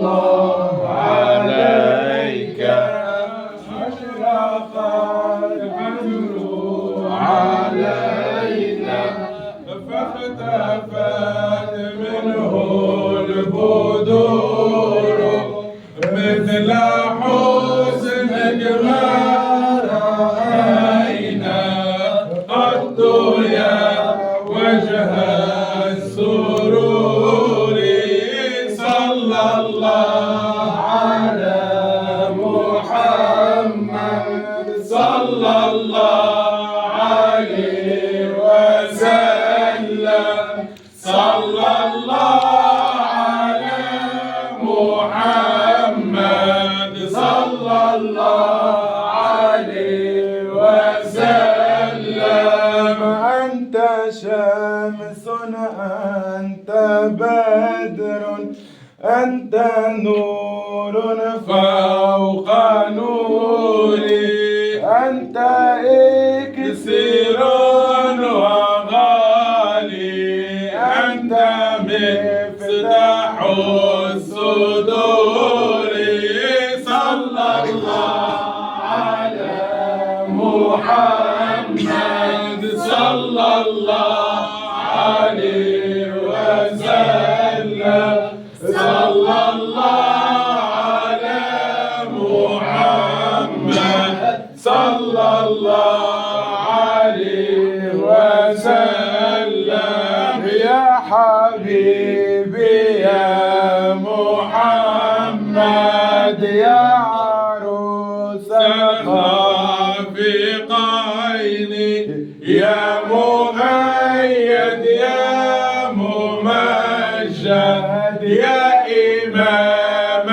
الله عليك أشرق البدر علينا فاختفت منه البدور مثل حسنك ما رأينا قط يا وجه السرور صلى الله على محمد صلى الله عليه وسلم صلى الله على محمد صلى الله عليه وسلم أنت شمس أنت بدر أنت نور فوق نوري أنت إكسير وغالي أنت مفتاح الصدور صلى الله على محمد صلى الله عليه وسلم صلى الله على محمد صلى الله عليه وسلم يا حبيبي يا محمد يا عروس الخافقين يا مؤيد يا ممجد يا إمام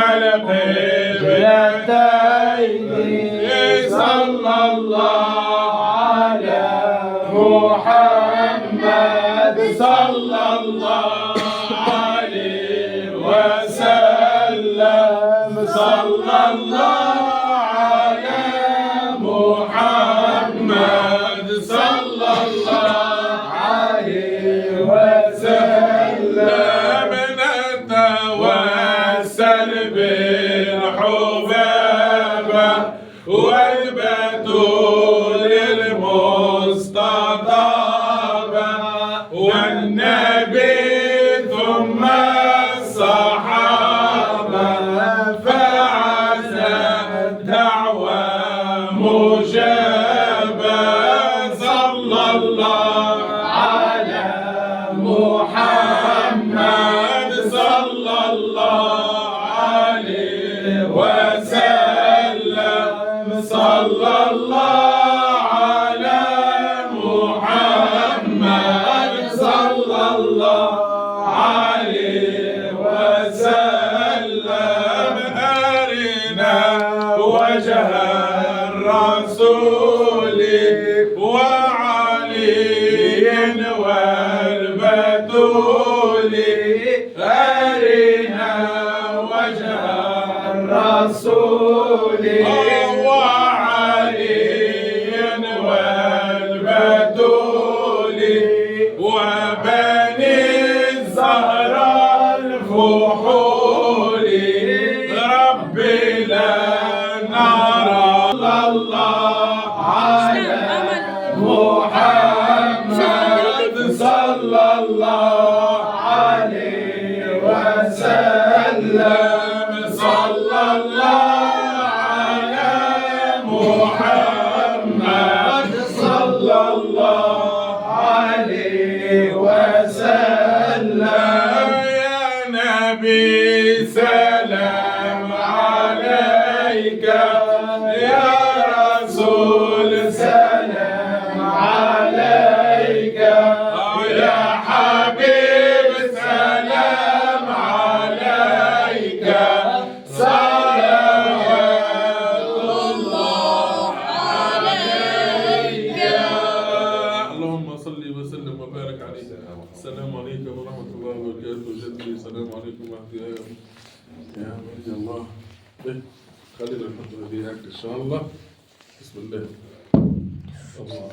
القبلتين صلى الله على محمد صلى الله عليه وسلم صلى الله على محمد صلى الله عليه وسلم نتوسل بالحبابة والبتول المستطابة والنبي ثم الصحابة فعسى الدعوة مجابة صلى الله على محمد صلى الله عليه وسلم صلى الله على محمد صلى الله عليه وسلم أرنا وجه الرسول وعلي والبتول أرنا وجه الرسول وعلي والبتول وبني الزهراء الفحول ربي لا نرى الله على محمد صلى الله عليه وسلم صلى الله على محمد صلى الله عليه وسلم يا نبي سلام عليك يا رسول سلام عليك يا حبيب سلام عليك صلوات الله عليك اللهم صل وسلم وبارك عليه. السلام عليكم ورحمة الله وبركاته. جدي السلام عليكم ورحمة الله يا ولي الله. خلينا نحط هذه ان شاء الله. بسم الله. الله